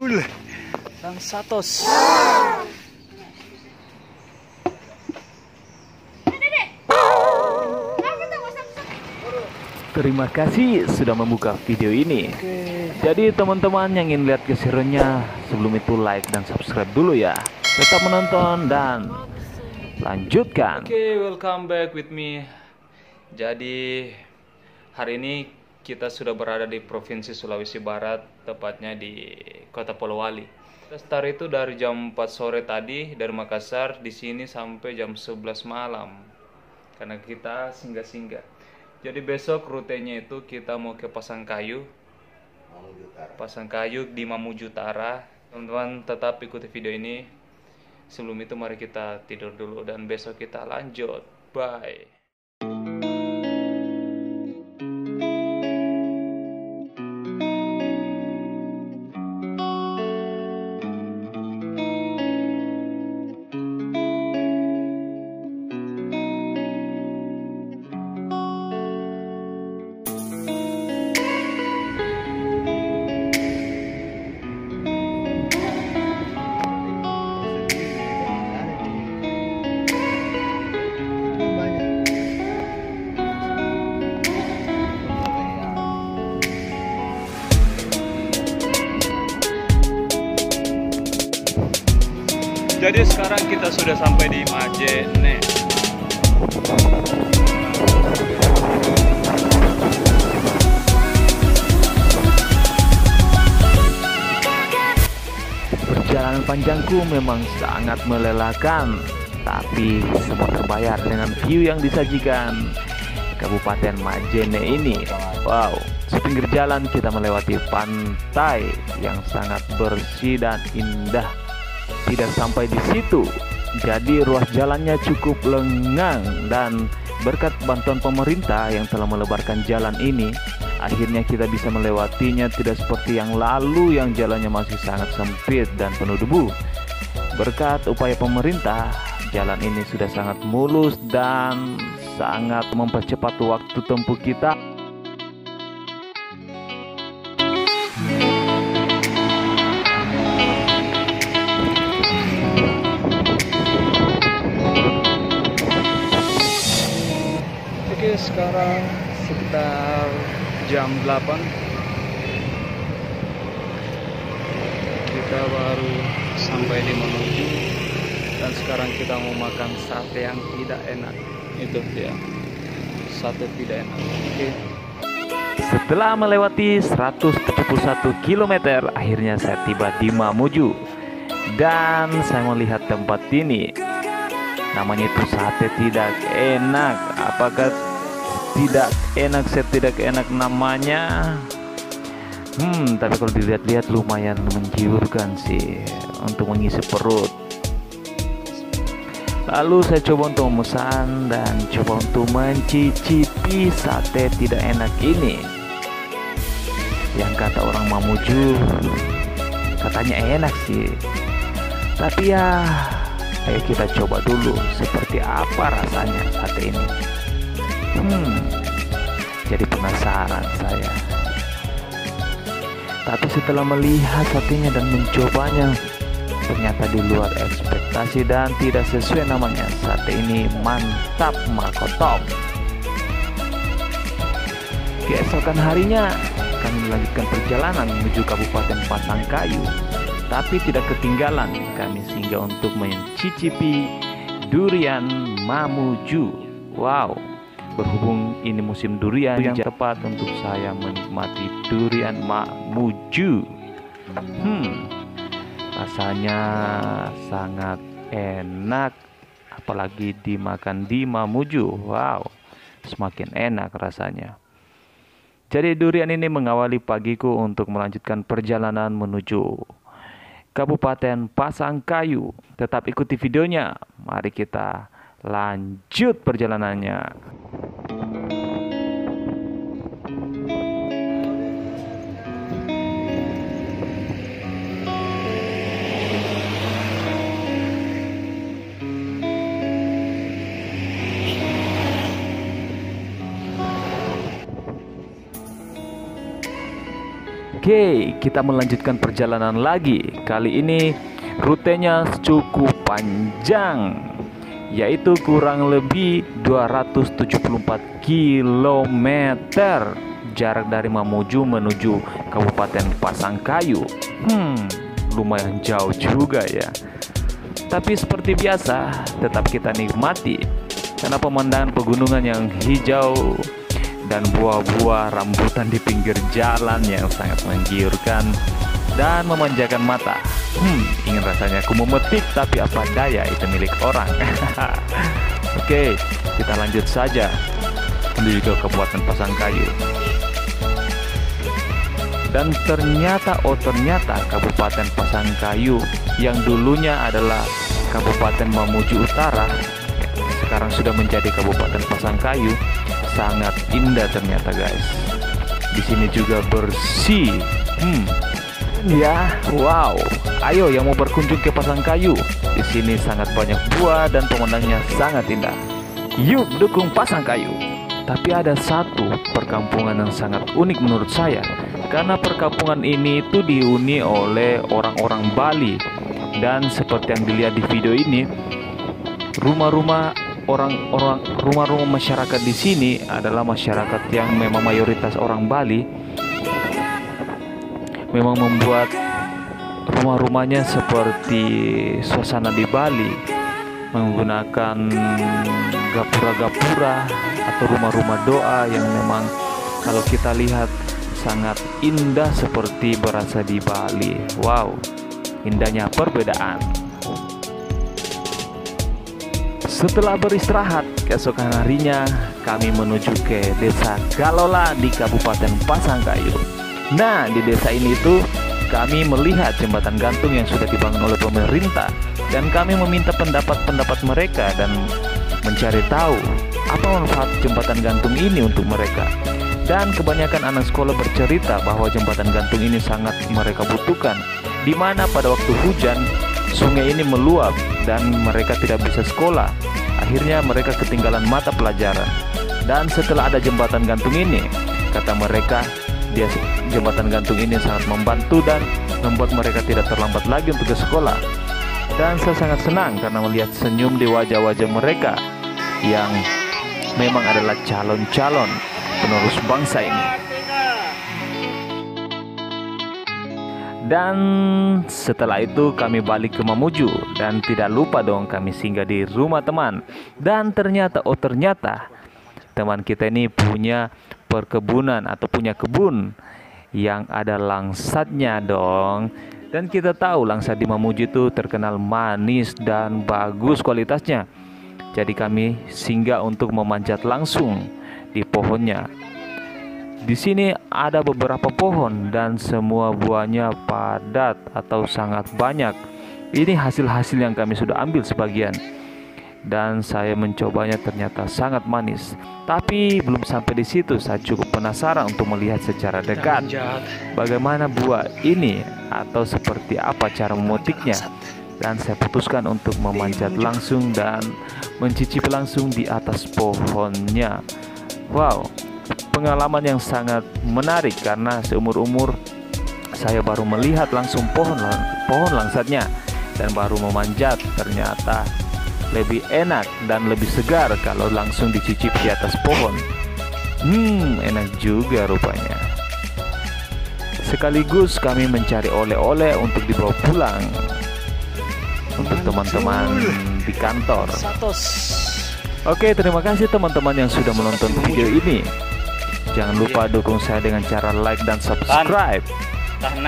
Sang Satos. Terima kasih sudah membuka video ini. Jadi teman-teman yang ingin lihat keseruannya, sebelum itu like dan subscribe dulu ya. Tetap menonton dan lanjutkan. Oke, welcome back with me. Jadi hari ini kita sudah berada di Provinsi Sulawesi Barat, tepatnya di Kota Polowali. Kita start itu dari jam 4 sore tadi dari Makassar, di sini sampai jam 11 malam. Karena kita singgah-singgah. Jadi besok rutenya itu kita mau ke Pasangkayu di Mamuju Utara. Teman-teman tetap ikuti video ini. Sebelum itu mari kita tidur dulu dan besok kita lanjut. Bye. Jadi sekarang kita sudah sampai di Majene. Perjalanan panjangku memang sangat melelahkan, tapi semua terbayar dengan view yang disajikan Kabupaten Majene ini. Wow, sepinggir jalan kita melewati pantai yang sangat bersih dan indah. Tidak sampai di situ, jadi ruas jalannya cukup lengang dan berkat bantuan pemerintah yang telah melebarkan jalan ini, akhirnya kita bisa melewatinya tidak seperti yang lalu yang jalannya masih sangat sempit dan penuh debu. Berkat upaya pemerintah, jalan ini sudah sangat mulus dan sangat mempercepat waktu tempuh kita. Sekarang sekitar jam 8 kita baru sampai di Mamuju dan sekarang kita mau makan sate yang tidak enak. Itu dia, sate tidak enak. Oke. Setelah melewati 171 km, akhirnya saya tiba di Mamuju dan saya melihat tempat ini. Namanya itu sate tidak enak. Apakah tidak enak? Saya tidak enak namanya. Tapi kalau dilihat-lihat lumayan menjiurkan sih untuk mengisi perut. Lalu saya coba untuk memesan dan coba untuk mencicipi sate tidak enak ini. Yang kata orang Mamuju katanya enak sih. Tapi ya, ayo kita coba dulu seperti apa rasanya sate ini. Jadi penasaran saya. Tapi setelah melihat satenya dan mencobanya, ternyata di luar ekspektasi dan tidak sesuai namanya. Sate ini mantap, makotop. Keesokan harinya kami melanjutkan perjalanan menuju Kabupaten Pasangkayu. Tapi tidak ketinggalan, kami singgah untuk mencicipi durian Mamuju. Wow, berhubung ini musim durian yang tepat untuk saya menikmati durian Mamuju. Rasanya sangat enak, apalagi dimakan di Mamuju. Wow, semakin enak rasanya. Jadi durian ini mengawali pagiku untuk melanjutkan perjalanan menuju Kabupaten Pasangkayu. Tetap ikuti videonya. Mari kita lanjut perjalanannya. Oke, kita melanjutkan perjalanan lagi. Kali ini rutenya cukup panjang, yaitu kurang lebih 274 km jarak dari Mamuju menuju Kabupaten Pasangkayu. Lumayan jauh juga ya. Tapi seperti biasa, tetap kita nikmati karena pemandangan pegunungan yang hijau dan buah-buah rambutan di pinggir jalan yang sangat menggiurkan dan memanjakan mata. Ingin rasanya aku memetik, tapi apa daya, itu milik orang. Oke, kita lanjut saja menuju ke Kabupaten Pasangkayu. Dan ternyata Kabupaten Pasangkayu yang dulunya adalah Kabupaten Mamuju Utara, sekarang sudah menjadi Kabupaten Pasangkayu. Sangat indah ternyata guys. Di sini juga bersih. Ya, wow. Ayo yang mau berkunjung ke Pasangkayu. Di sini sangat banyak buah dan pemandangannya sangat indah. Yuk dukung Pasangkayu. Tapi ada satu perkampungan yang sangat unik menurut saya, karena perkampungan ini itu dihuni oleh orang-orang Bali. Dan seperti yang dilihat di video ini, rumah-rumah masyarakat di sini adalah masyarakat yang memang mayoritas orang Bali. Memang membuat rumah-rumahnya seperti suasana di Bali, menggunakan gapura-gapura atau rumah-rumah doa yang memang kalau kita lihat sangat indah seperti berasa di Bali. Wow, indahnya perbedaan. Setelah beristirahat, keesokan harinya kami menuju ke Desa Galola di Kabupaten Pasangkayu. Nah, di desa ini tuh kami melihat jembatan gantung yang sudah dibangun oleh pemerintah, dan kami meminta pendapat mereka dan mencari tahu apa manfaat jembatan gantung ini untuk mereka. Dan kebanyakan anak sekolah bercerita bahwa jembatan gantung ini sangat mereka butuhkan, di mana pada waktu hujan sungai ini meluap dan mereka tidak bisa sekolah. Akhirnya mereka ketinggalan mata pelajaran. Dan setelah ada jembatan gantung ini, kata mereka, jembatan gantung ini sangat membantu dan membuat mereka tidak terlambat lagi untuk ke sekolah. Dan saya sangat senang karena melihat senyum di wajah-wajah mereka yang memang adalah calon-calon penerus bangsa ini. Dan setelah itu kami balik ke Mamuju, dan tidak lupa dong kami singgah di rumah teman. Dan ternyata teman kita ini punya perkebunan atau punya kebun yang ada langsatnya dong. Dan kita tahu langsat di Mamuju itu terkenal manis dan bagus kualitasnya. Jadi kami singgah untuk memanjat langsung di pohonnya. Di sini ada beberapa pohon dan semua buahnya padat atau sangat banyak. Ini hasil-hasil yang kami sudah ambil sebagian. Dan saya mencobanya, ternyata sangat manis. Tapi belum sampai di situ, saya cukup penasaran untuk melihat secara dekat bagaimana buah ini atau seperti apa cara memetiknya. Dan saya putuskan untuk memanjat langsung dan mencicipi langsung di atas pohonnya. Wow, pengalaman yang sangat menarik karena seumur-umur saya baru melihat langsung pohon langsatnya dan baru memanjat. Ternyata lebih enak dan lebih segar kalau langsung dicicip di atas pohon. Enak juga rupanya. Sekaligus kami mencari oleh-oleh untuk dibawa pulang untuk teman-teman di kantor. Oke, terima kasih teman-teman yang sudah menonton video ini. Jangan lupa dukung saya dengan cara like dan subscribe,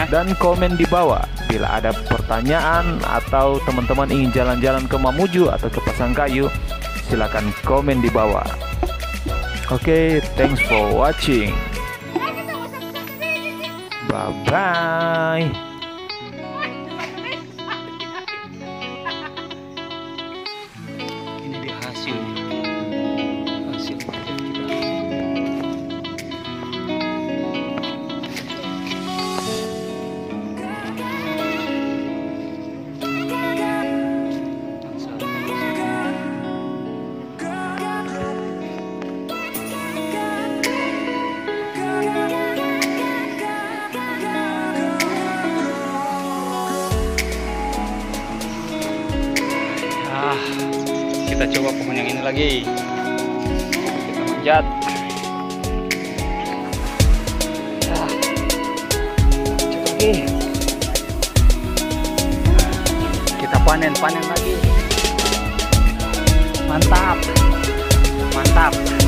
dan komen di bawah. Bila ada pertanyaan atau teman-teman ingin jalan-jalan ke Mamuju atau ke Pasangkayu, silakan komen di bawah. Oke, thanks for watching. Bye-bye. Ini dia hasil. kita coba pohon yang ini lagi. Kita manjat. Cukup lagi. Kita panen lagi. Mantap. Mantap.